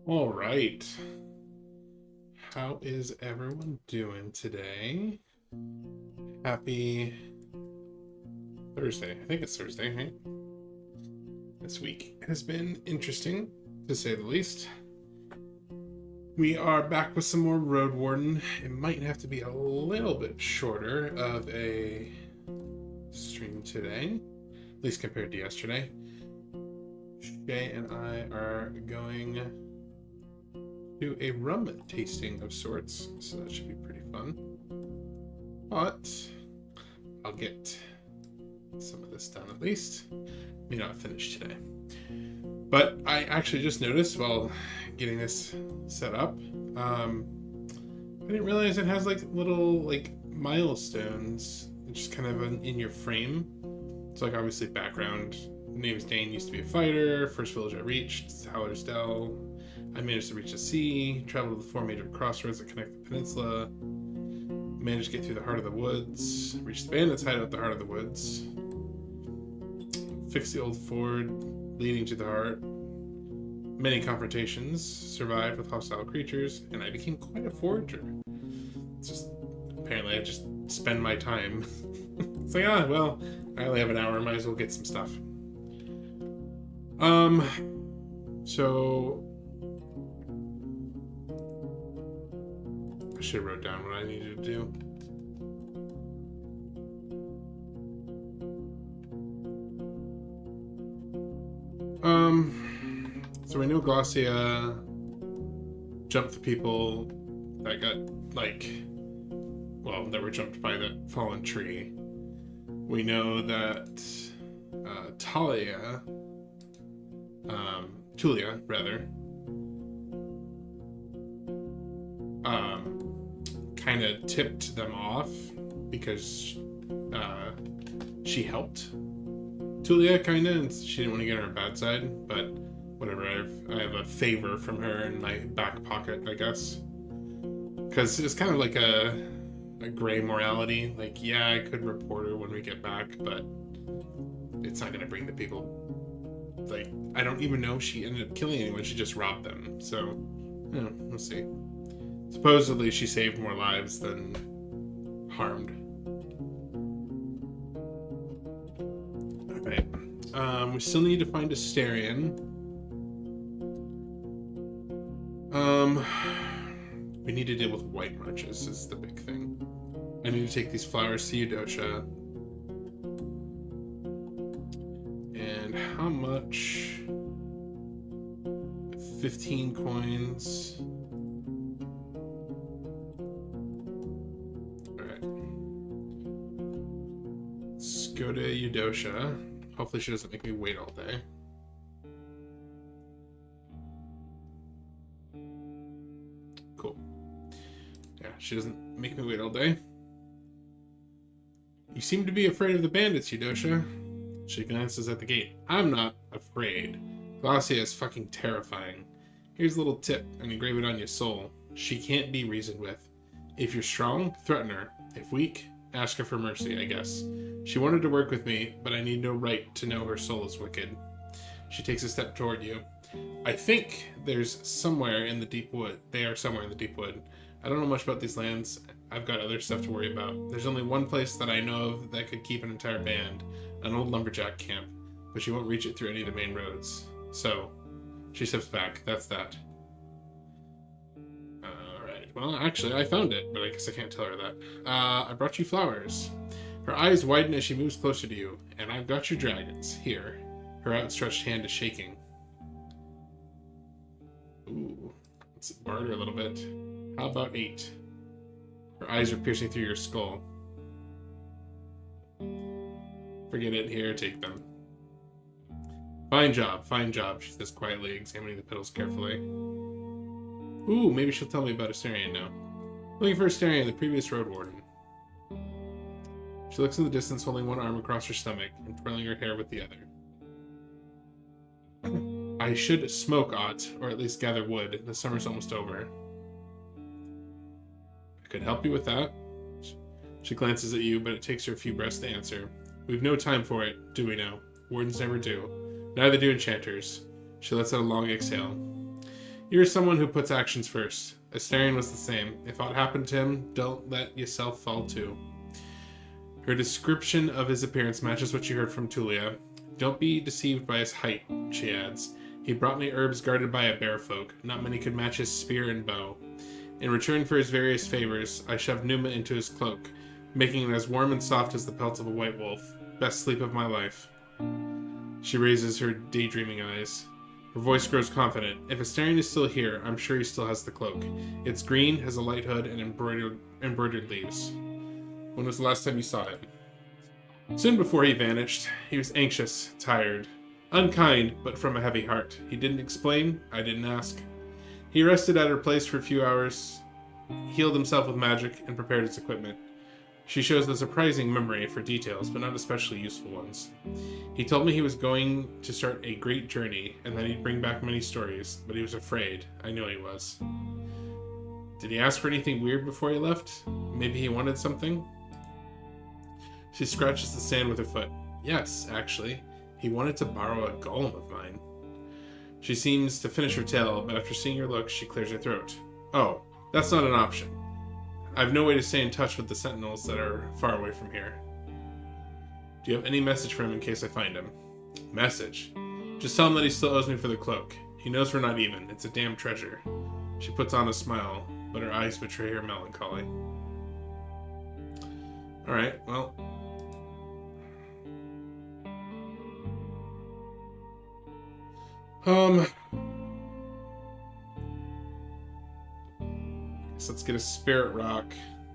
All right. How is everyone doing today? Happy Thursday. I think it's Thursday, right? This week has been interesting, to say the least. We are back with some more Roadwarden. It might have to be a little bit shorter of a stream today, at least compared to yesterday. Shay and I are going to a rum tasting of sorts, so that should be pretty fun. But I'll get some of this done at least. May not finish today. But I actually just noticed while getting this set up, I didn't realize it has like little like milestones just kind of in your frame. It's like obviously background. Name is Dane, used to be a fighter. First village I reached, Howler's Dell. I managed to reach the sea, traveled to the 4 major crossroads that connect the peninsula. Managed to get through the heart of the woods. Reached the bandits' hideout at the heart of the woods. Fixed the old ford leading to the heart. Many confrontations. Survived with hostile creatures, and I became quite a forager. It's just apparently I just spend my time. It's like, well, I only have an hour, might as well get some stuff. So I should have wrote down what I needed to do. So we know Glossia jumped the people that got, that were jumped by that fallen tree. We know that Tulia, kind of tipped them off because she helped Tulia, kind of, and she didn't want to get on her bad side, but whatever, I have a favor from her in my back pocket, I guess. Because it's kind of like a gray morality. Like, yeah, I could report her when we get back, but it's not going to bring the people. Like, I don't even know if she ended up killing anyone. She just robbed them. So, we'll see. Supposedly, she saved more lives than harmed. Alright. We still need to find Asterion. We need to deal with white marches is the big thing. I need to take these flowers to Eudosha. And how much? 15 coins. Alright. Let's go to Eudosha. Hopefully she doesn't make me wait all day. Cool. Yeah, she doesn't make me wait all day. You seem to be afraid of the bandits, Eudosha. She glances at the gate. I'm not afraid. Glossia is fucking terrifying. Here's a little tip, and engrave it on your soul. She can't be reasoned with. If you're strong, threaten her. If weak, ask her for mercy, I guess. She wanted to work with me, but I need no right to know her soul is wicked. She takes a step toward you. I think there's somewhere in the deep wood. They are somewhere in the deep wood. I don't know much about these lands. I've got other stuff to worry about. There's only one place that I know of that could keep an entire band. An old lumberjack camp. But you won't reach it through any of the main roads. So, she steps back. That's that. Alright. Well, actually, I found it, but I guess I can't tell her that. I brought you flowers. Her eyes widen as she moves closer to you. And I've got your dragons. Here. Her outstretched hand is shaking. Ooh. Let's barter a little bit. How about 8? Her eyes are piercing through your skull. Forget it. Here, take them. Fine job, she says quietly, examining the petals carefully. Ooh, maybe she'll tell me about Asterion now. Looking for Asterion, the previous Roadwarden. She looks in the distance, holding one arm across her stomach and twirling her hair with the other. I should smoke aught, or at least gather wood. The summer's almost over. I could help you with that. She glances at you, but it takes her a few breaths to answer. We've no time for it, do we now? Wardens never do. Neither do enchanters. She lets out a long exhale. You're someone who puts actions first. Asterion was the same. If aught happened to him, don't let yourself fall too. Her description of his appearance matches what you heard from Tulia. Don't be deceived by his height, she adds. He brought me herbs guarded by a bear folk. Not many could match his spear and bow. In return for his various favors, I shoved Numa into his cloak, making it as warm and soft as the pelt of a white wolf. Best sleep of my life. She raises her daydreaming eyes. Her voice grows confident. If Astarion is still here, I'm sure he still has the cloak. It's green, has a light hood, and embroidered leaves. When was the last time you saw him? Soon before he vanished. He was anxious, tired, unkind, but from a heavy heart. He didn't explain. I didn't ask. He rested at her place for a few hours, healed himself with magic, and prepared his equipment. She shows a surprising memory for details, but not especially useful ones. He told me he was going to start a great journey, and that he'd bring back many stories, but he was afraid. I knew he was. Did he ask for anything weird before he left? Maybe he wanted something? She scratches the sand with her foot. Yes, actually. He wanted to borrow a golem of mine. She seems to finish her tale, but after seeing her look, she clears her throat. Oh, that's not an option. I have no way to stay in touch with the sentinels that are far away from here. Do you have any message for him in case I find him? Message? Just tell him that he still owes me for the cloak. He knows we're not even. It's a damn treasure. She puts on a smile, but her eyes betray her melancholy. Alright, well. So let's get a spirit rock.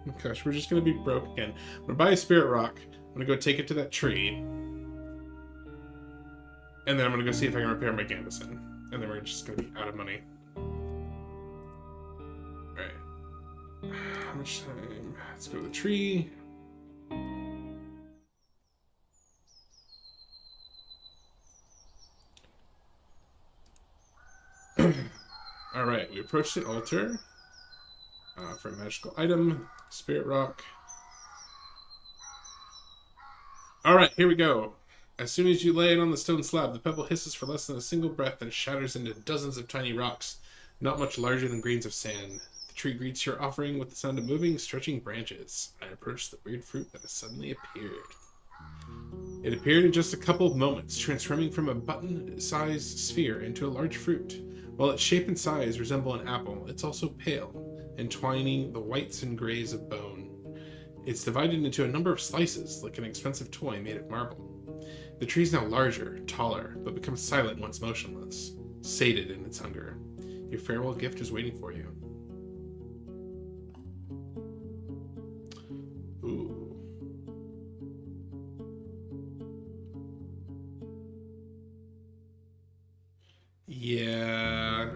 Oh gosh, we're just gonna be broke again. I'm gonna buy a spirit rock. I'm gonna go take it to that tree. And then I'm gonna go see if I can repair my gambeson. And then we're just gonna be out of money. Alright. How much time? Let's go to the tree. Alright, we approach the altar. For a magical item, spirit rock. Alright, here we go. As soon as you lay it on the stone slab, the pebble hisses for less than a single breath and shatters into dozens of tiny rocks, not much larger than grains of sand. The tree greets your offering with the sound of moving, stretching branches. I approach the weird fruit that has suddenly appeared. It appeared in just a couple of moments, transforming from a button-sized sphere into a large fruit. While its shape and size resemble an apple, it's also pale, entwining the whites and grays of bone. It's divided into a number of slices, like an expensive toy made of marble. The tree is now larger, taller, but becomes silent once motionless, sated in its hunger. Your farewell gift is waiting for you. Ooh. Yeah.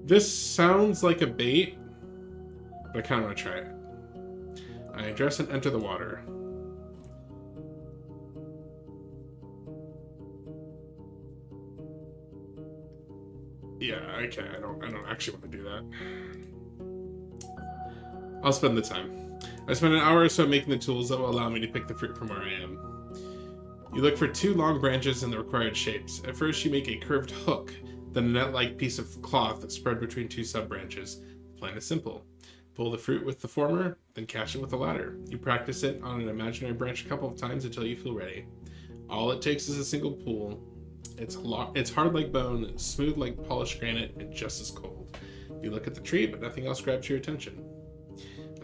This sounds like a bait, but I kind of want to try it. I dress and enter the water. Yeah, okay, I don't actually want to do that. I'll spend the time. I spend an hour or so making the tools that will allow me to pick the fruit from where I am. You look for 2 long branches in the required shapes. At first you make a curved hook, then a net-like piece of cloth spread between 2 sub-branches. The plan is simple. Pull the fruit with the former, then catch it with the latter. You practice it on an imaginary branch a couple of times until you feel ready. All it takes is a single pull. It's hard like bone, smooth like polished granite, and just as cold. You look at the tree, but nothing else grabs your attention.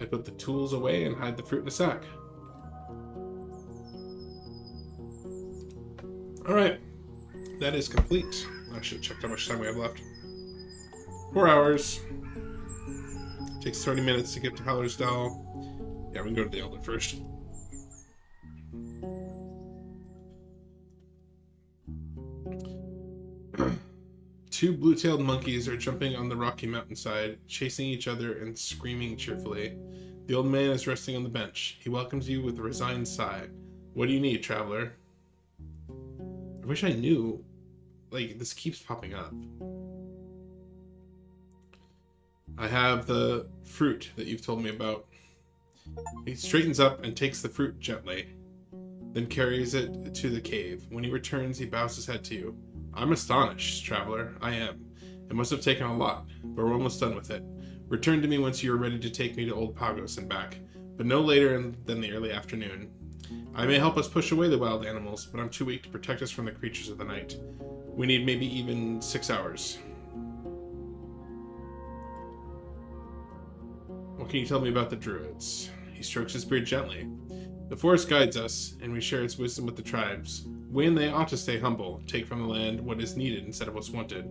I put the tools away and hide the fruit in a sack. Alright, that is complete. I should have checked how much time we have left. 4 hours. Takes 30 minutes to get to Hallersdal. Yeah, we can go to the Elder first. Two blue-tailed monkeys are jumping on the rocky mountainside, chasing each other and screaming cheerfully. The old man is resting on the bench. He welcomes you with a resigned sigh. What do you need, traveler? I wish I knew. Like, this keeps popping up. I have the fruit that you've told me about. He straightens up and takes the fruit gently, then carries it to the cave. When he returns, he bows his head to you. I'm astonished, traveler. I am. It must have taken a lot, but we're almost done with it. Return to me once you are ready to take me to Old Pagos and back, but no later than the early afternoon. I may help us push away the wild animals, but I'm too weak to protect us from the creatures of the night. We need maybe even 6 hours. What can you tell me about the druids? He strokes his beard gently. The forest guides us, and we share its wisdom with the tribes. We and they ought to stay humble, take from the land what is needed instead of what's wanted.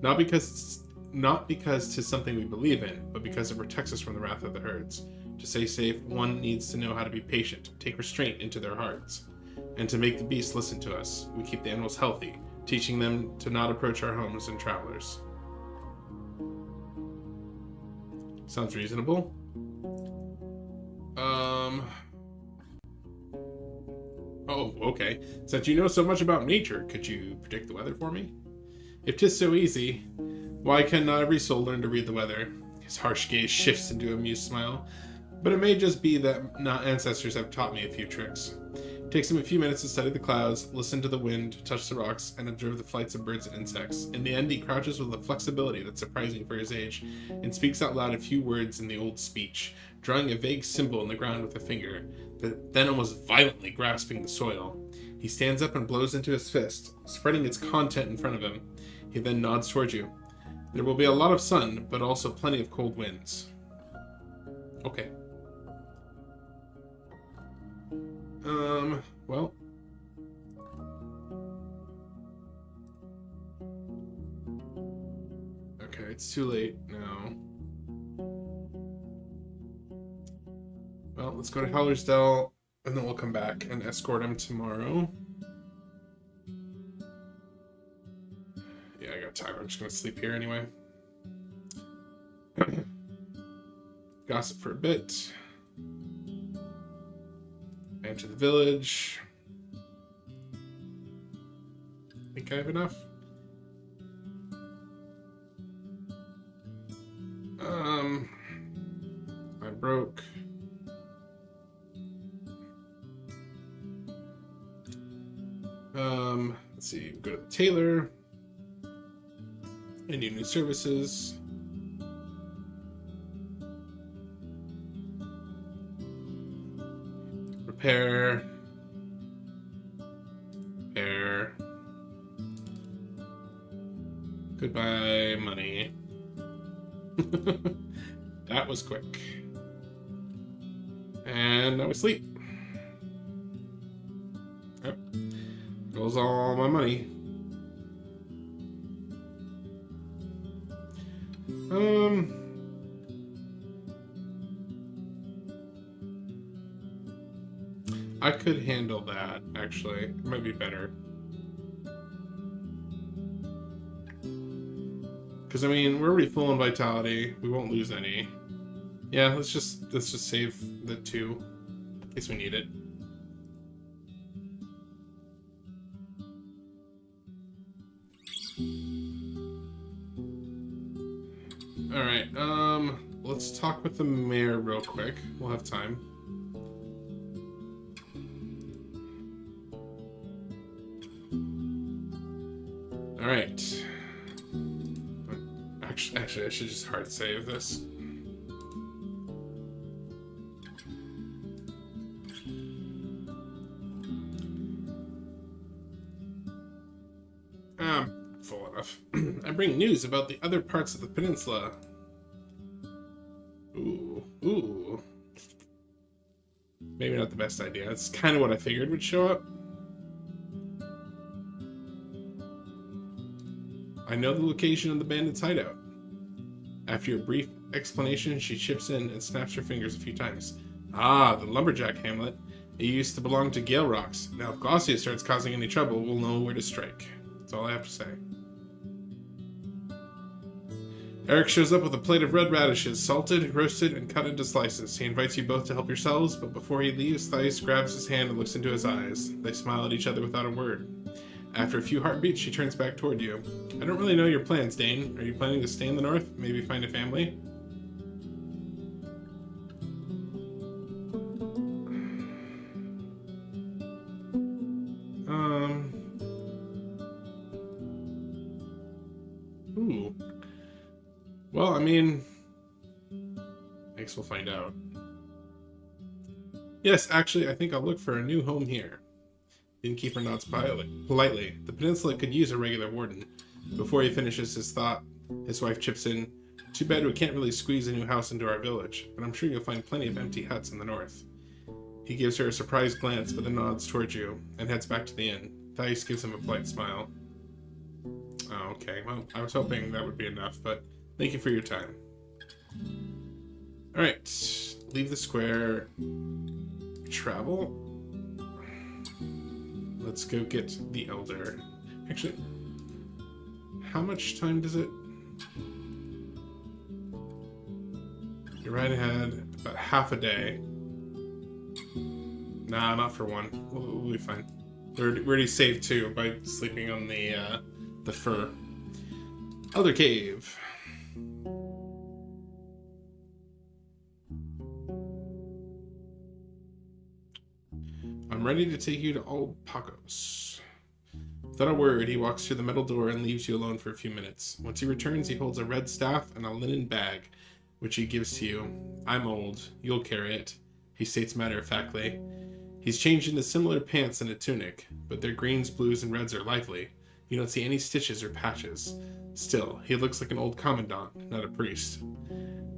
Not because 'tis something we believe in, but because it protects us from the wrath of the herds. To stay safe, one needs to know how to be patient, take restraint into their hearts. And to make the beasts listen to us, we keep the animals healthy, teaching them to not approach our homes and travelers. Sounds reasonable. Oh, okay. Since you know so much about nature, could you predict the weather for me? If 'tis so easy, why can not every soul learn to read the weather? His harsh gaze shifts into a amused smile. But it may just be that not ancestors have taught me a few tricks. It takes him a few minutes to study the clouds, listen to the wind, touch the rocks, and observe the flights of birds and insects. In the end, he crouches with a flexibility that's surprising for his age, and speaks out loud a few words in the old speech, drawing a vague symbol in the ground with a finger, then almost violently grasping the soil. He stands up and blows into his fist, spreading its content in front of him. He then nods towards you. There will be a lot of sun, but also plenty of cold winds. Okay. Well. Okay, it's too late now. Well, let's go to Hallersdale, and then we'll come back and escort him tomorrow. Yeah, I got time. I'm just gonna sleep here anyway. Gossip for a bit. Enter the village. Think I have enough? I'm broke. Let's see, go to the tailor. I need new services. Repair. Repair. Goodbye, money. That was quick. And now we sleep. Yep. Goes all my money. I could handle that, actually. It might be better. Because, I mean, we're already full on vitality. We won't lose any. Yeah, let's just save the 2 in case we need it. Alright, let's talk with the mayor real quick. We'll have time. Alright. Actually, I should just hard save this. Full enough. I bring news about the other parts of the peninsula. Ooh. Maybe not the best idea. It's kind of what I figured would show up. I know the location of the bandits' hideout. After your brief explanation, she chips in and snaps her fingers a few times. Ah, the lumberjack hamlet. It used to belong to Gale Rocks. Now if Glossia starts causing any trouble, we'll know where to strike. That's all I have to say. Eric shows up with a plate of red radishes, salted, roasted, and cut into slices. He invites you both to help yourselves, but before he leaves, Thais grabs his hand and looks into his eyes. They smile at each other without a word. After a few heartbeats, she turns back toward you. I don't really know your plans, Dane. Are you planning to stay in the north? Maybe find a family? Ooh. Well, I mean, I guess we'll find out. Yes, actually, I think I'll look for a new home here. The innkeeper nods politely. The peninsula could use a regular warden. Before he finishes his thought, his wife chips in. Too bad we can't really squeeze a new house into our village, but I'm sure you'll find plenty of empty huts in the north. He gives her a surprised glance, but then nods towards you and heads back to the inn. Thais gives him a polite smile. Oh, okay. Well, I was hoping that would be enough, but thank you for your time. Alright. Leave the square. Travel. Let's go get the Elder. Actually, how much time does it? You're right ahead. About half a day. Nah, not for one. We'll be fine. We already saved 2 by sleeping on the fur. Elder Cave. I'm ready to take you to Old Pacos. Without a word, he walks through the metal door and leaves you alone for a few minutes. Once he returns, he holds a red staff and a linen bag, which he gives to you. I'm old. You'll carry it, he states matter-of-factly. He's changed into similar pants and a tunic, but their greens, blues, and reds are lively. You don't see any stitches or patches. Still, he looks like an old commandant, not a priest.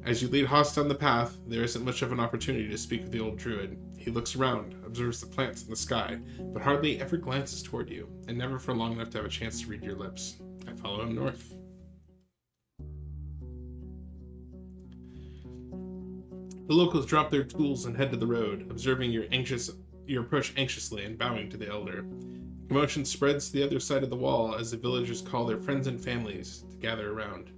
As you lead Haas down the path, there isn't much of an opportunity to speak with the old druid. He looks around, observes the plants in the sky, but hardly ever glances toward you, and never for long enough to have a chance to read your lips. I follow him north. The locals drop their tools and head to the road, observing your approach anxiously and bowing to the elder. Commotion spreads to the other side of the wall as the villagers call their friends and families to gather around.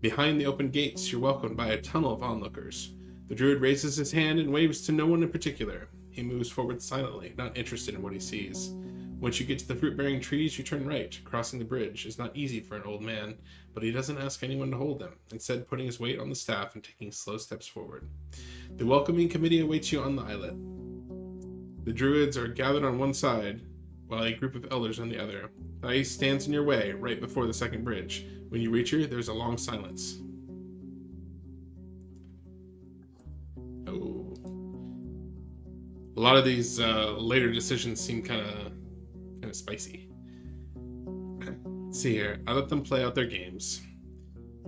Behind the open gates, you're welcomed by a tunnel of onlookers. The druid raises his hand and waves to no one in particular. He moves forward silently, not interested in what he sees. Once you get to the fruit-bearing trees, you turn right. Crossing the bridge is not easy for an old man, but he doesn't ask anyone to hold them, instead putting his weight on the staff and taking slow steps forward. The welcoming committee awaits you on the islet. The druids are gathered on one side, while a group of elders on the other. Thais stands in your way, right before the second bridge. When you reach her, there's a long silence. Oh. A lot of these later decisions seem kind of spicy. Let's see here. I let them play out their games.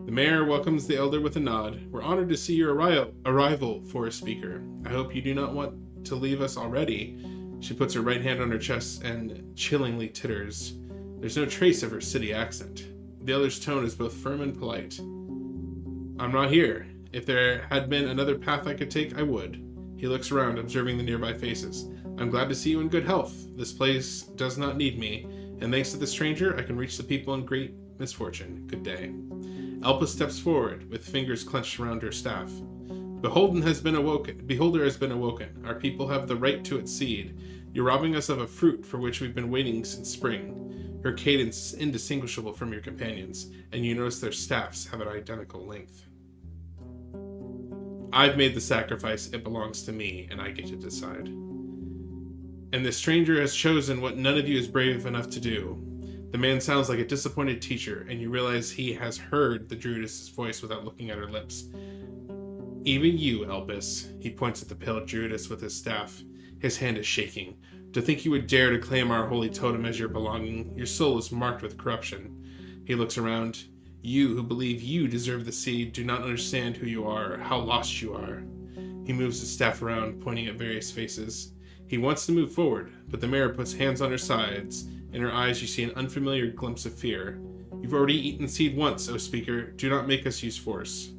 The mayor welcomes the elder with a nod. We're honored to see your arrival, Forest Speaker. I hope you do not want to leave us already. She puts her right hand on her chest and chillingly titters. There's no trace of her city accent. The elder's tone is both firm and polite. I'm not here. If there had been another path I could take, I would. He looks around, observing the nearby faces. I'm glad to see you in good health. This place does not need me, and thanks to the stranger, I can reach the people in great misfortune. Good day. Elpa steps forward, with fingers clenched around her staff. Beholder has been awoken. Our people have the right to its seed. You're robbing us of a fruit for which we've been waiting since spring. Her cadence is indistinguishable from your companions, and you notice their staffs have an identical length. I've made the sacrifice, it belongs to me, and I get to decide. And the stranger has chosen what none of you is brave enough to do. The man sounds like a disappointed teacher, and you realize he has heard the druidess's voice without looking at her lips. Even you, Elpis, he points at the pale druidess with his staff. His hand is shaking. To think you would dare to claim our holy totem as your belonging, your soul is marked with corruption. He looks around. You who believe you deserve the seed do not understand who you are or how lost you are. He moves his staff around, pointing at various faces. He wants to move forward, but the mayor puts hands on her sides. In her eyes you see an unfamiliar glimpse of fear. You've already eaten seed once, O speaker. Do not make us use force.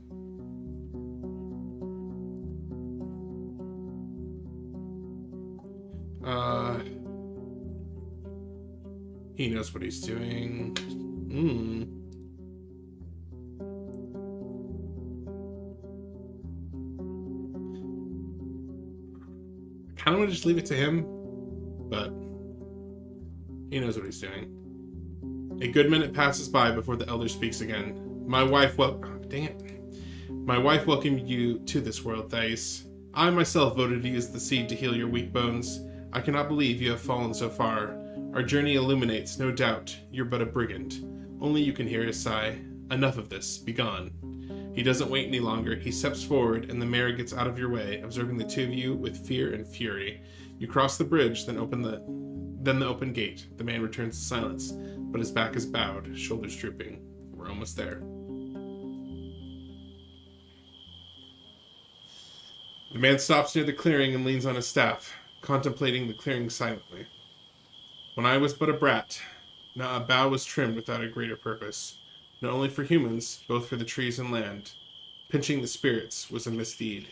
He knows what he's doing. I kind of want to just leave it to him, but he knows what he's doing. A good minute passes by before the elder speaks again. My wife welcomed you to this world, Thais. I myself voted to use the seed to heal your weak bones. I cannot believe you have fallen so far. Our journey illuminates, no doubt. You're but a brigand. Only you can hear his sigh. Enough of this. Be gone. He doesn't wait any longer. He steps forward, and the mayor gets out of your way, observing the two of you with fear and fury. You cross the bridge, then the open gate. The man returns to silence, but his back is bowed, shoulders drooping. We're almost there. The man stops near the clearing and leans on his staff, contemplating the clearing silently. When I was but a brat, not a bough was trimmed without a greater purpose, not only for humans, both for the trees and land. Pinching the spirits was a misdeed.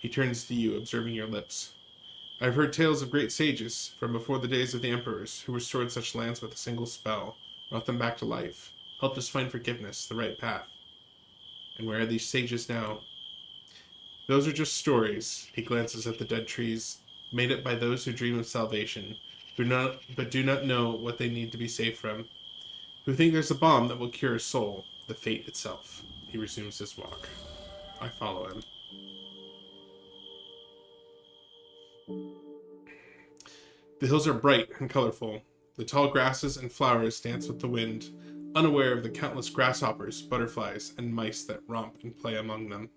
He turns to you, observing your lips. I have heard tales of great sages, from before the days of the emperors, who restored such lands with a single spell, brought them back to life, helped us find forgiveness, the right path. And where are these sages now? Those are just stories, he glances at the dead trees, made up by those who dream of salvation, but do not know what they need to be saved from, who think there's a balm that will cure a soul, the fate itself. He resumes his walk. I follow him. The hills are bright and colorful. The tall grasses and flowers dance with the wind, unaware of the countless grasshoppers, butterflies, and mice that romp and play among them.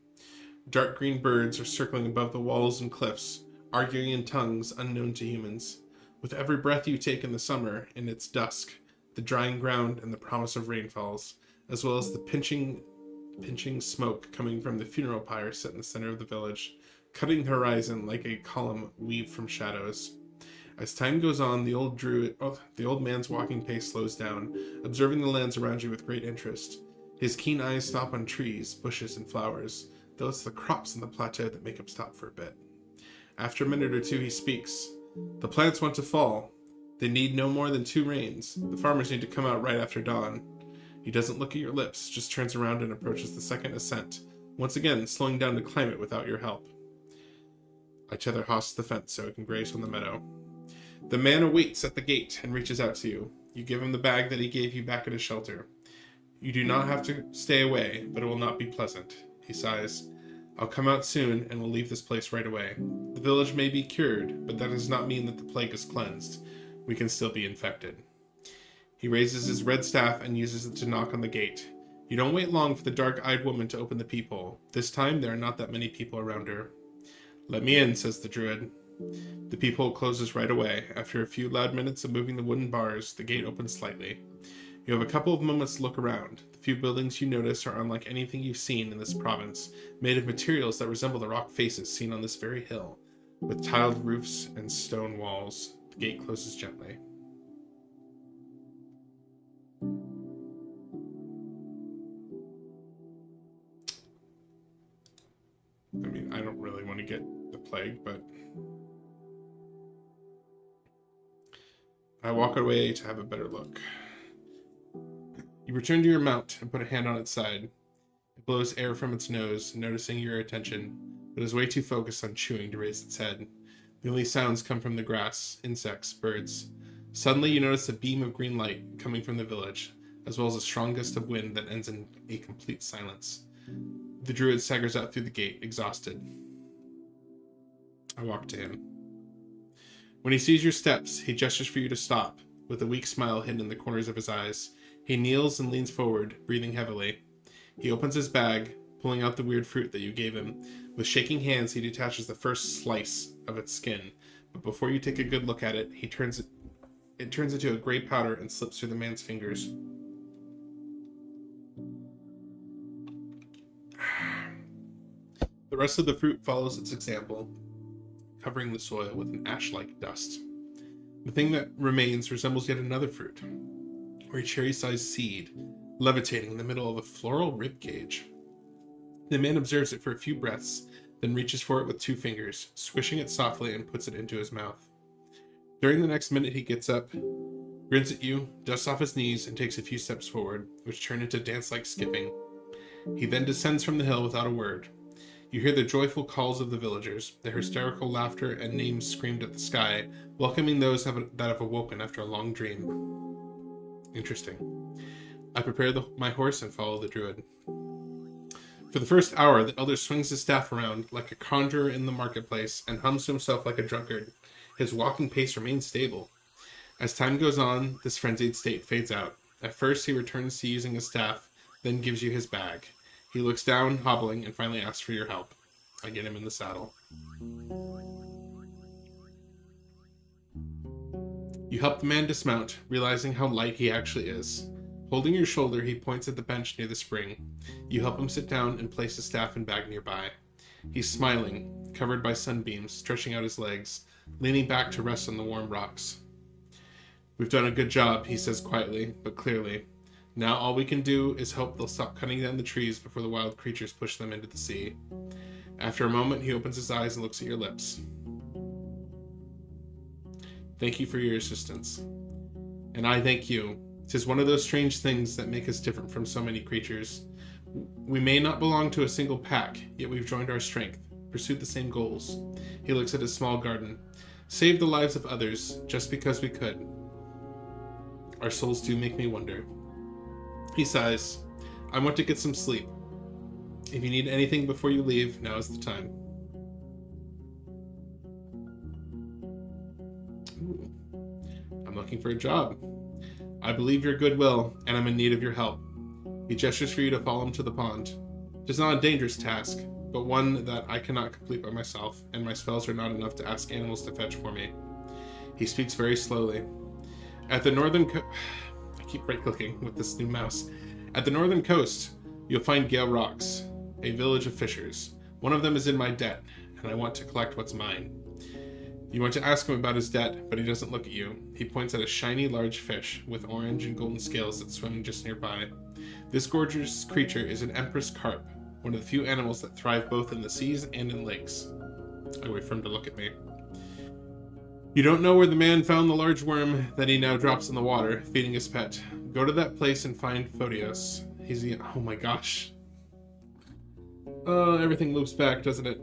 Dark green birds are circling above the walls and cliffs, arguing in tongues unknown to humans. With every breath you take in the summer, in its dusk, the drying ground and the promise of rainfalls, as well as the pinching smoke coming from the funeral pyre set in the center of the village, cutting the horizon like a column weaved from shadows. As time goes on, the old man's walking pace slows down, observing the lands around you with great interest. His keen eyes stop on trees, bushes, and flowers, though it's the crops on the plateau that make him stop for a bit. After a minute or two, he speaks. The plants want to fall. They need no more than 2 rains. The farmers need to come out right after dawn. He doesn't look at your lips, just turns around and approaches the second ascent, once again slowing down to climb it without your help. I tether Haas to the fence so it can graze on the meadow. The man awaits at the gate and reaches out to you. You give him the bag that he gave you back at his shelter. You do not have to stay away, but it will not be pleasant. He sighs. I'll come out soon and will leave this place right away. The village may be cured, but that does not mean that the plague is cleansed. We can still be infected. He raises his red staff and uses it to knock on the gate. You don't wait long for the dark-eyed woman to open the peephole. This time there are not that many people around her. Let me in, says the druid. The peephole closes right away. After a few loud minutes of moving the wooden bars, the gate opens slightly. You have a couple of moments to look around. The few buildings you notice are unlike anything you've seen in this province, made of materials that resemble the rock faces seen on this very hill, with tiled roofs and stone walls. The gate closes gently. I mean, I don't really want to get the plague, but I walk away to have a better look. You return to your mount and put a hand on its side. It blows air from its nose, noticing your attention, but is way too focused on chewing to raise its head. The only sounds come from the grass, insects, birds. Suddenly you notice a beam of green light coming from the village, as well as a strong gust of wind that ends in a complete silence. The druid staggers out through the gate, exhausted. I walk to him. When he sees your steps, he gestures for you to stop, with a weak smile hidden in the corners of his eyes. He kneels and leans forward, breathing heavily. He opens his bag, pulling out the weird fruit that you gave him. With shaking hands, he detaches the first slice of its skin, but before you take a good look at it, it turns into a gray powder and slips through the man's fingers. The rest of the fruit follows its example, covering the soil with an ash-like dust. The thing that remains resembles yet another fruit, or a cherry-sized seed, levitating in the middle of a floral ribcage. The man observes it for a few breaths, then reaches for it with 2 fingers, squishing it softly and puts it into his mouth. During the next minute, he gets up, grins at you, dusts off his knees, and takes a few steps forward, which turn into dance-like skipping. He then descends from the hill without a word. You hear the joyful calls of the villagers, their hysterical laughter and names screamed at the sky, welcoming those that have awoken after a long dream. Interesting. I prepare my horse and follow the druid. For the first hour, the elder swings his staff around like a conjurer in the marketplace and hums to himself like a drunkard. His walking pace remains stable. As time goes on, this frenzied state fades out. At first, he returns to using his staff, then gives you his bag. He looks down, hobbling, and finally asks for your help. I get him in the saddle. You help the man dismount, realizing how light he actually is. Holding your shoulder, he points at the bench near the spring. You help him sit down and place his staff and bag nearby. He's smiling, covered by sunbeams, stretching out his legs, leaning back to rest on the warm rocks. We've done a good job, he says quietly, but clearly. Now all we can do is hope they'll stop cutting down the trees before the wild creatures push them into the sea. After a moment, he opens his eyes and looks at your lips. Thank you for your assistance. And I thank you. 'Tis one of those strange things that make us different from so many creatures. We may not belong to a single pack, yet we've joined our strength, pursued the same goals. He looks at his small garden. Saved the lives of others, just because we could. Our souls do make me wonder. He sighs. I want to get some sleep. If you need anything before you leave, now is the time. Ooh. I'm looking for a job. I believe your goodwill, and I'm in need of your help. He gestures for you to follow him to the pond. It is not a dangerous task, but one that I cannot complete by myself, and my spells are not enough to ask animals to fetch for me. He speaks very slowly. At the northern I keep right-clicking with this new mouse. At the northern coast, you'll find Gale Rocks, a village of fishers. One of them is in my debt, and I want to collect what's mine. You want to ask him about his debt, but he doesn't look at you. He points at a shiny large fish with orange and golden scales that's swimming just nearby. This gorgeous creature is an empress carp, one of the few animals that thrive both in the seas and in lakes. I wait for him to look at me. You don't know where the man found the large worm that he now drops in the water, feeding his pet. Go to that place and find Photios. Oh my gosh. Everything loops back, doesn't it?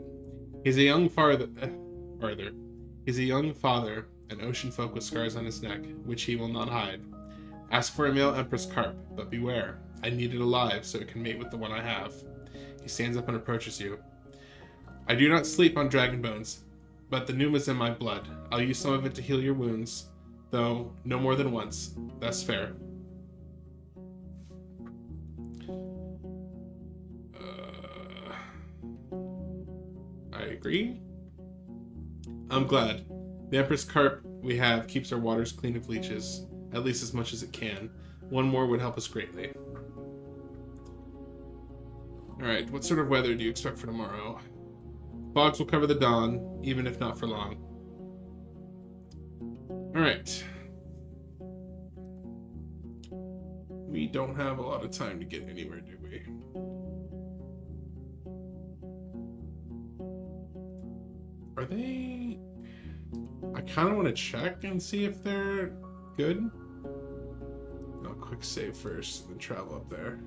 He's a young farther. He's a young father, an ocean folk with scars on his neck, which he will not hide. Ask for a male empress carp, but beware. I need it alive so it can mate with the one I have. He stands up and approaches you. I do not sleep on dragon bones, but the pneuma's in my blood. I'll use some of it to heal your wounds, though no more than once. That's fair. I agree. I'm glad. The Empress Carp we have keeps our waters clean of leeches, at least as much as it can. One more would help us greatly. Alright, what sort of weather do you expect for tomorrow? Fogs will cover the dawn, even if not for long. Alright. We don't have a lot of time to get anywhere, do we? Are they... I kind of want to check and see if they're good. I'll quick save first and then travel up there.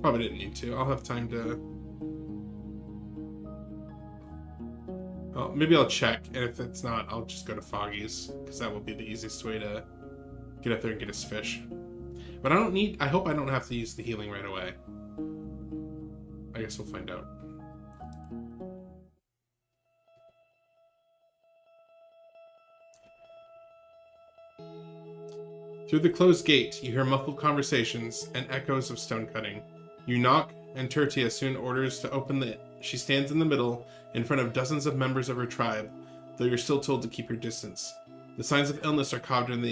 Probably didn't need to. I'll have time to... Well, maybe I'll check, and if it's not, I'll just go to Foggy's, because that will be the easiest way to get up there and get his fish. But I hope I don't have to use the healing right away. I guess we'll find out. Through the closed gate, you hear muffled conversations and echoes of stone cutting. You knock, and Tertia soon orders to open the... She stands in the middle, in front of dozens of members of her tribe, though you're still told to keep your distance. The signs of illness are carved in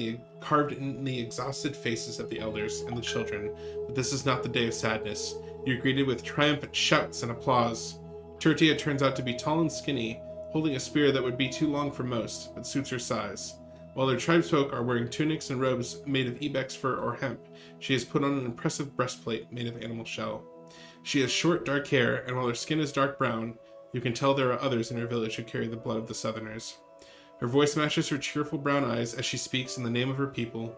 the exhausted faces of the elders and the children, but this is not the day of sadness. You're greeted with triumphant shouts and applause. Tertia turns out to be tall and skinny, holding a spear that would be too long for most, but suits her size. While their tribesfolk are wearing tunics and robes made of ibex fur or hemp, she has put on an impressive breastplate made of animal shell. She has short, dark hair, and while her skin is dark brown, you can tell there are others in her village who carry the blood of the Southerners. Her voice matches her cheerful brown eyes as she speaks in the name of her people.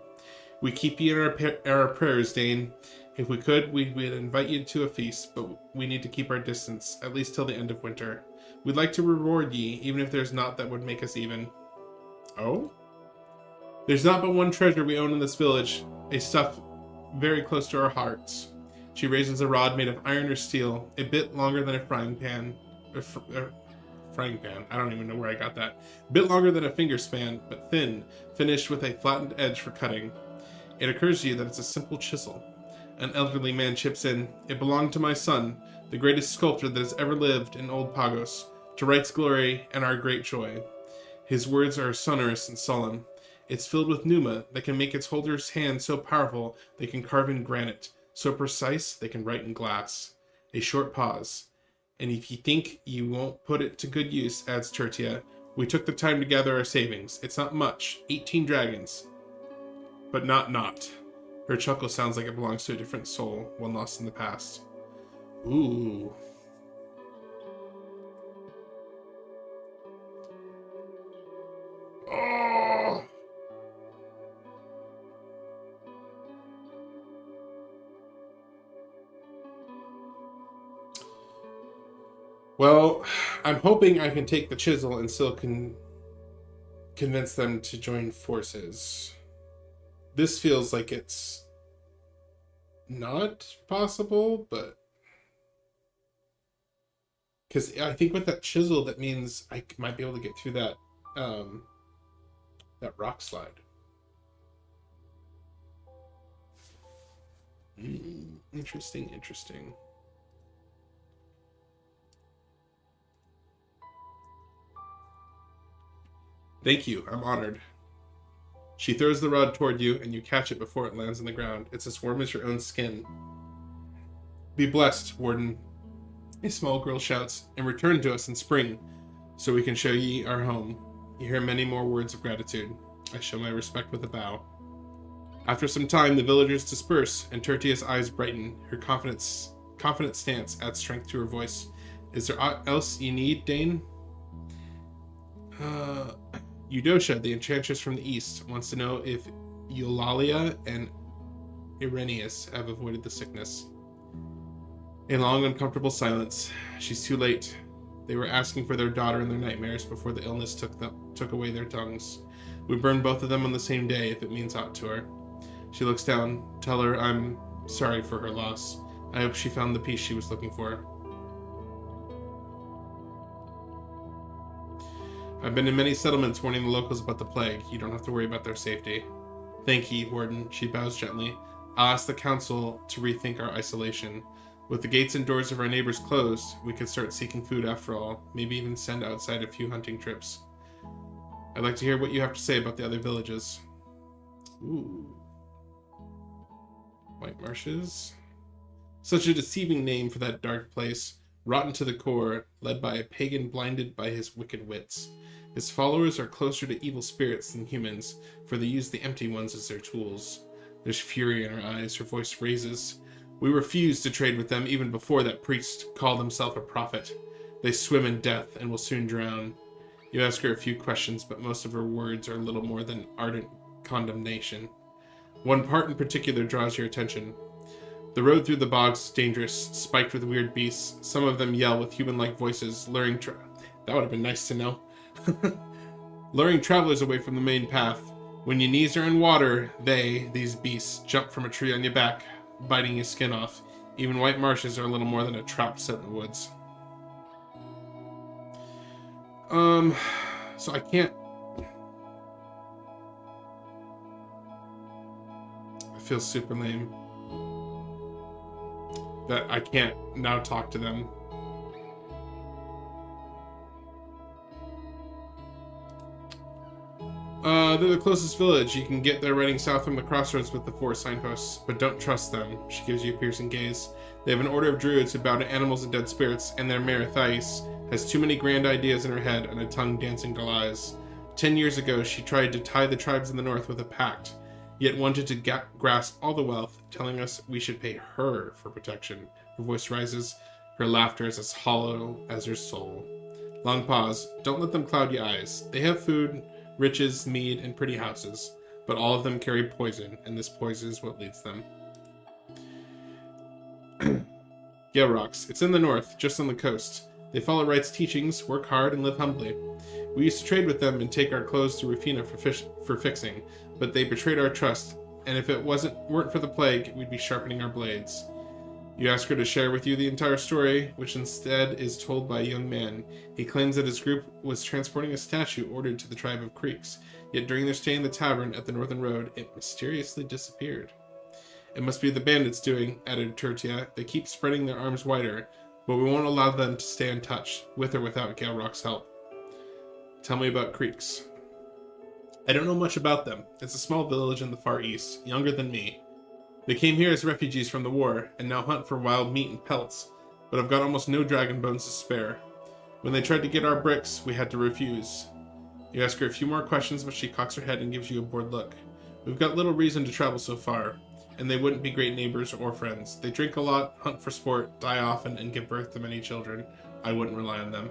We keep you in our prayers, Dane. If we could, we'd invite you to a feast, but we need to keep our distance, at least till the end of winter. We'd like to reward ye, even if there's naught that would make us even. Oh? There's not but one treasure we own in this village, a stuff very close to our hearts. She raises a rod made of iron or steel, a bit longer than a frying pan. Frying pan, I don't even know where I got that. A bit longer than a finger span, but thin, finished with a flattened edge for cutting. It occurs to you that it's a simple chisel. An elderly man chips in. It belonged to my son, the greatest sculptor that has ever lived in Old Pagos, to Right's glory and our great joy. His words are sonorous and solemn. It's filled with pneuma that can make its holder's hand so powerful they can carve in granite, so precise they can write in glass. A short pause. And if you think you won't put it to good use, adds Tertia, we took the time to gather our savings. It's not much. 18 dragons. But not. Her chuckle sounds like it belongs to a different soul, one lost in the past. Ooh. Oh. Well, I'm hoping I can take the chisel and still convince them to join forces. This feels like it's not possible, but because I think with that chisel, that means I might be able to get through that that rock slide. Interesting. Thank you, I'm honored. She throws the rod toward you, and you catch it before it lands on the ground. It's as warm as your own skin. Be blessed, Warden, a small girl shouts, and return to us in spring, so we can show ye our home. You hear many more words of gratitude. I show my respect with a bow. After some time, the villagers disperse, and Tertia's eyes brighten. Her confident stance adds strength to her voice. Is there aught else ye need, Dane? Eudosha, the enchantress from the east, wants to know if Eulalia and Irenaeus have avoided the sickness. A long, uncomfortable silence. She's too late. They were asking for their daughter in their nightmares before the illness took away their tongues. We burned both of them on the same day, if it means aught to her. She looks down. Tell her I'm sorry for her loss. I hope she found the peace she was looking for. I've been in many settlements warning the locals about the plague. You don't have to worry about their safety. Thank ye, Warden. She bows gently. I'll ask the council to rethink our isolation. With the gates and doors of our neighbors closed, we could start seeking food after all. Maybe even send outside a few hunting trips. I'd like to hear what you have to say about the other villages. Ooh. White Marshes? Such a deceiving name for that dark place. Rotten to the core, led by a pagan blinded by his wicked wits. His followers are closer to evil spirits than humans, for they use the empty ones as their tools. There's fury in her eyes, her voice raises. We refuse to trade with them even before that priest called himself a prophet. They swim in death and will soon drown. You ask her a few questions, but most of her words are little more than ardent condemnation. One part in particular draws your attention. The road through the bogs is dangerous, spiked with weird beasts. Some of them yell with human-like voices, luring that would have been nice to know. Luring travelers away from the main path. When your knees are in water, these beasts, jump from a tree on your back, biting your skin off. Even White Marshes are a little more than a trap set in the woods. So I can't... I feel super lame that I can't now talk to them. They're the closest village. You can get there riding south from the crossroads with the 4 signposts, but don't trust them. She gives you a piercing gaze. They have an order of druids who bow to animals and dead spirits, and their mare Thais has too many grand ideas in her head and a tongue dancing to lies. 10 years ago, she tried to tie the tribes in the north with a pact, yet wanted to grasp all the wealth, telling us we should pay her for protection. Her voice rises. Her laughter is as hollow as her soul. Long pause. Don't let them cloud your eyes. They have food, riches, mead, and pretty houses, but all of them carry poison, and this poison is what leads them. Gale Rocks. It's in the north, just on the coast. They follow Right's teachings, work hard, and live humbly. We used to trade with them and take our clothes to Rufina for fixing, but they betrayed our trust, and if it weren't for the plague, we'd be sharpening our blades. You ask her to share with you the entire story, which instead is told by a young man. He claims that his group was transporting a statue ordered to the tribe of Creeks, yet during their stay in the tavern at the northern road, it mysteriously disappeared. It must be the bandits doing, added Tertia. They keep spreading their arms wider, but we won't allow them to stay untouched, with or without Gale Rock's help. Tell me about Creeks. I don't know much about them. It's a small village in the far east, younger than me. They came here as refugees from the war, and now hunt for wild meat and pelts. but I've got almost no dragon bones to spare. When they tried to get our bricks, we had to refuse. You ask her a few more questions, but she cocks her head and gives you a bored look. We've got little reason to travel so far, and they wouldn't be great neighbors or friends. They drink a lot, hunt for sport, die often, and give birth to many children. I wouldn't rely on them.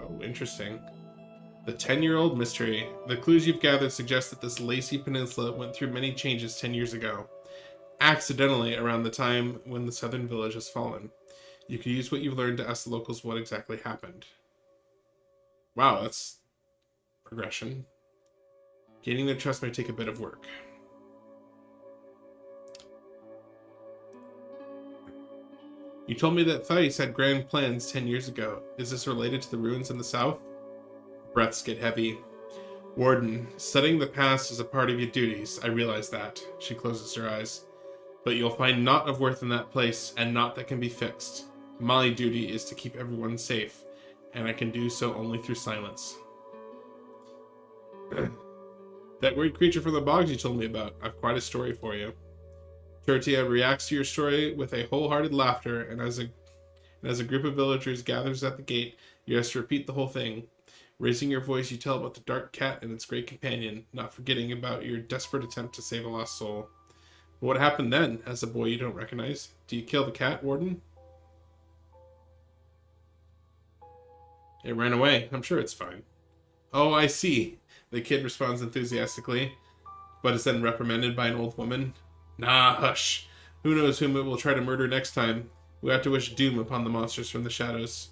Oh, interesting. The 10-year-old mystery. The clues you've gathered suggest that this Lacey Peninsula went through many changes 10 years ago. Accidentally around the time when the southern village has fallen. You can use what you've learned to ask the locals what exactly happened. Wow, that's progression. Gaining their trust may take a bit of work. You told me that Thais had grand plans 10 years ago. Is this related to the ruins in the south? Breaths get heavy. Warden, studying the past is a part of your duties. I realize that. She closes her eyes. But you'll find naught of worth in that place, and naught that can be fixed. My duty is to keep everyone safe, and I can do so only through silence. That weird creature from the bogs you told me about, I've quite a story for you. Tortia reacts to your story with a wholehearted laughter, and as a group of villagers gathers at the gate, you ask to repeat the whole thing. Raising your voice, you tell about the dark cat and its great companion, not forgetting about your desperate attempt to save a lost soul. But what happened then, as a boy you don't recognize? Do you kill the cat, Warden? It ran away. I'm sure it's fine. Oh, I see. The kid responds enthusiastically, but is then reprimanded by an old woman. Nah, hush. Who knows whom it will try to murder next time? We have to wish doom upon the monsters from the shadows.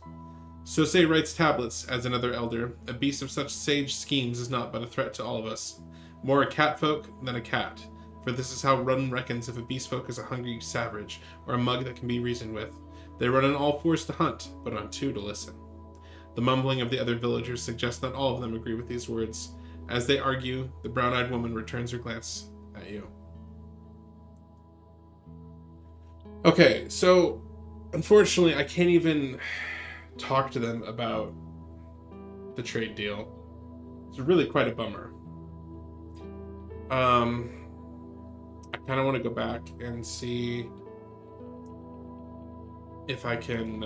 Sosei writes tablets, adds another elder. A beast of such sage schemes is not but a threat to all of us. More a cat folk than a cat. For this is how Run reckons if a beast folk is a hungry savage, or a mug that can be reasoned with. They run on all fours to hunt, but on two to listen. The mumbling of the other villagers suggests that all of them agree with these words. As they argue, the brown-eyed woman returns her glance at you. Okay, so unfortunately I can't even talk to them about the trade deal. It's really quite a bummer. I kind of want to go back and see if I can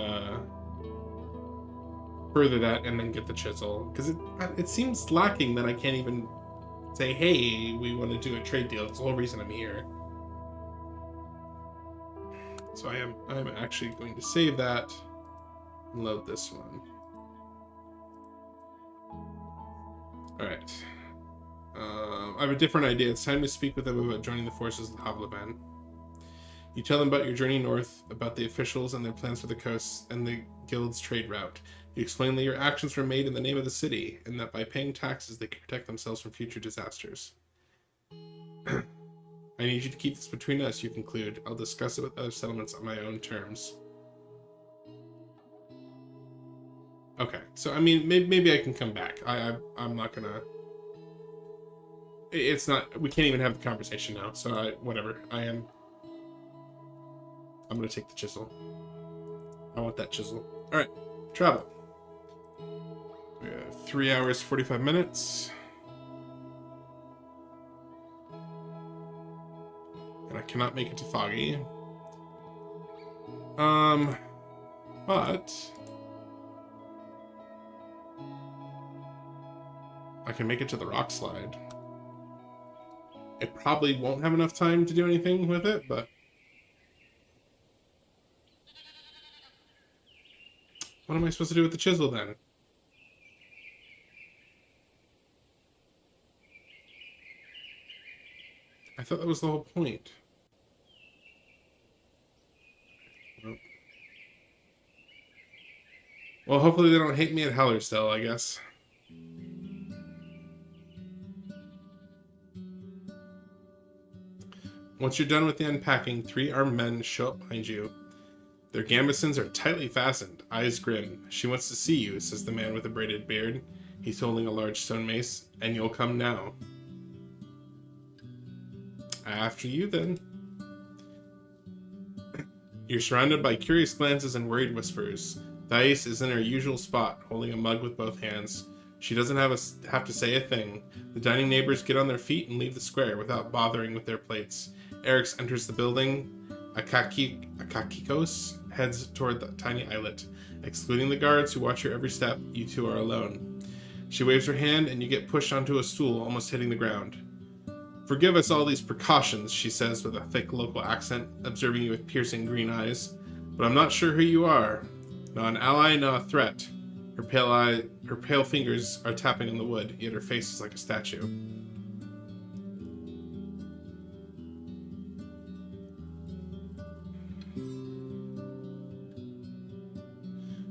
further that and then get the chisel, because it seems lacking that I can't even say, hey, we want to do a trade deal. That's the whole reason I'm here. So I'm actually going to save that and load this one. All right. I have a different idea. It's time to speak with them about joining the forces of Havlaban. You tell them about your journey north, about the officials and their plans for the coast, and the guild's trade route. You explain that your actions were made in the name of the city, and that by paying taxes they can protect themselves from future disasters. I need you to keep this between us, you conclude. I'll discuss it with other settlements on my own terms. Okay, so I mean, maybe I can come back. I'm not gonna... It's not... We can't even have the conversation now, so whatever. I'm gonna take the chisel. I want that chisel. Alright, travel. We have 3 hours, 45 minutes. And I cannot make it to Foggy. But I can make it to the rock slide. I probably won't have enough time to do anything with it, but what am I supposed to do with the chisel then? I thought that was the whole point. Nope. Well, hopefully they don't hate me at Hellerstell, I guess. Once you're done with the unpacking, 3 armed men show up behind you. Their gambesons are tightly fastened, eyes grim. She wants to see you, says the man with the braided beard. He's holding a large stone mace, and you'll come now. After you, then. You're surrounded by curious glances and worried whispers. Thais is in her usual spot, holding a mug with both hands. She doesn't have to say a thing. The dining neighbors get on their feet and leave the square without bothering with their plates. Eric's enters the building. Akakikos heads toward the tiny islet. Excluding the guards who watch your every step, you two are alone. She waves her hand and you get pushed onto a stool, almost hitting the ground. Forgive us all these precautions, she says with a thick local accent, observing you with piercing green eyes. But I'm not sure who you are. Not an ally, not a threat. Her pale fingers are tapping on the wood, yet her face is like a statue.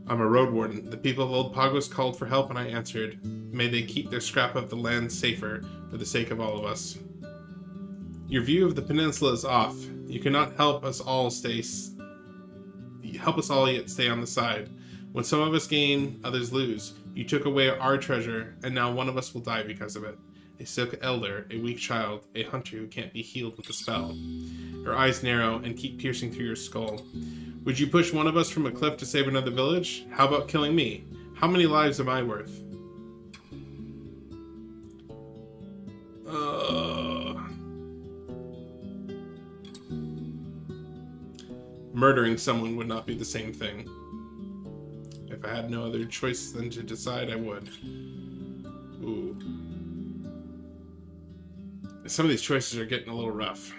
I'm a Roadwarden. The people of Old Pagos called for help and I answered. May they keep their scrap of the land safer for the sake of all of us. Your view of the peninsula is off. You cannot help us all yet stay on the side. When some of us gain, others lose. You took away our treasure, and now one of us will die because of it. A silk elder, a weak child, a hunter who can't be healed with a spell. Her eyes narrow and keep piercing through your skull. Would you push one of us from a cliff to save another village? How about killing me? How many lives am I worth? Murdering someone would not be the same thing. If I had no other choice than to decide, I would. Ooh. Some of these choices are getting a little rough.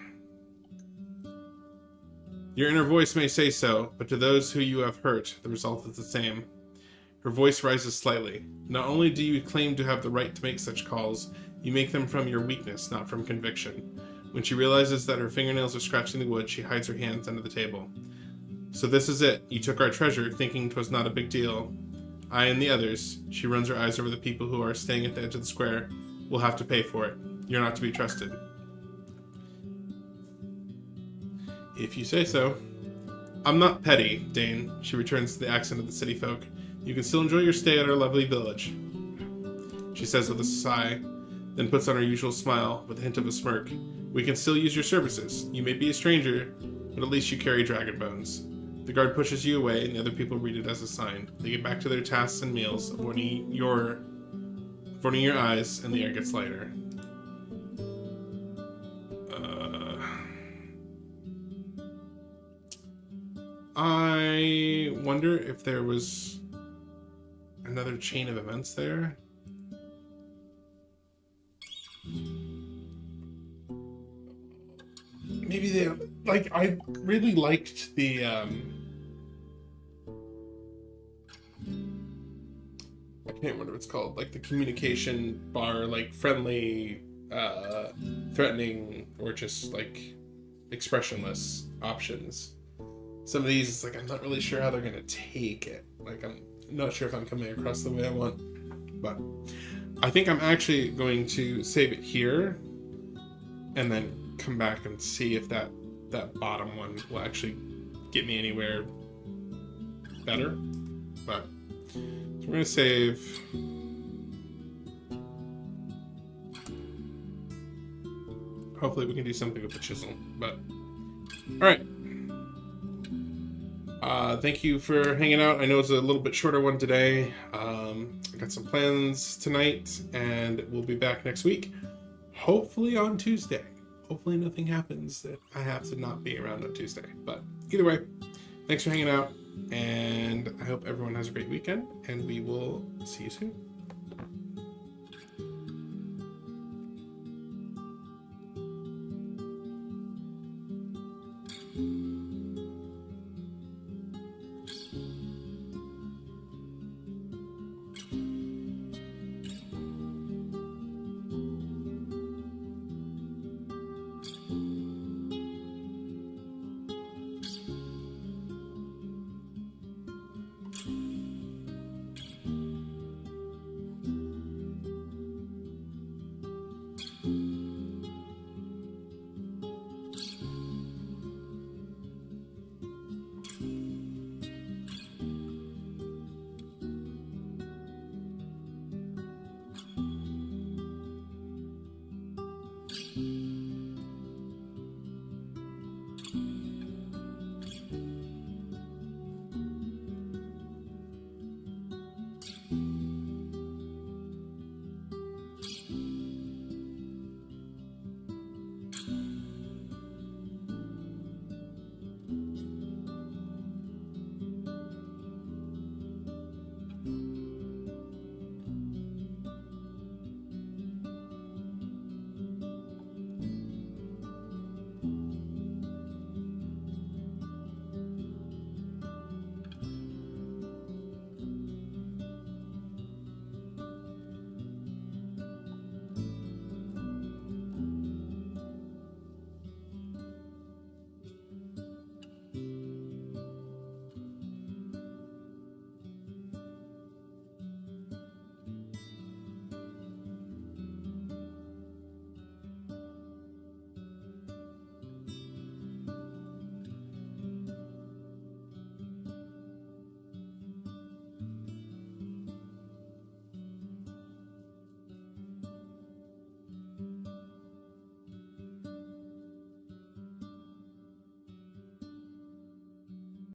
Your inner voice may say so, but to those who you have hurt, the result is the same. Her voice rises slightly. Not only do you claim to have the right to make such calls, you make them from your weakness, not from conviction. When she realizes that her fingernails are scratching the wood, she hides her hands under the table. So this is it. You took our treasure, thinking 'twas not a big deal. I and the others, she runs her eyes over the people who are staying at the edge of the square, will have to pay for it. You're not to be trusted. If you say so. I'm not petty, Dane, she returns to the accent of the city folk. You can still enjoy your stay at our lovely village, she says with a sigh, then puts on her usual smile with a hint of a smirk. We can still use your services. You may be a stranger, but at least you carry dragon bones. The guard pushes you away, and the other people read it as a sign. They get back to their tasks and meals, avoiding your eyes, and the air gets lighter. I wonder if there was another chain of events there. Maybe they, like, I really liked the, I can't remember what it's called, like the communication bar, like friendly, threatening, or just like expressionless options. Some of these, it's like, I'm not really sure how they're going to take it. Like, I'm not sure if I'm coming across the way I want. But I think I'm actually going to save it here and then come back and see if that bottom one will actually get me anywhere better. But so we're going to save. Hopefully we can do something with the chisel. But all right. Thank you for hanging out. I know it's a little bit shorter one today. I got some plans tonight, and we'll be back next week. Hopefully on Tuesday. Hopefully nothing happens that I have to not be around on Tuesday. But either way, thanks for hanging out, and I hope everyone has a great weekend, and we will see you soon.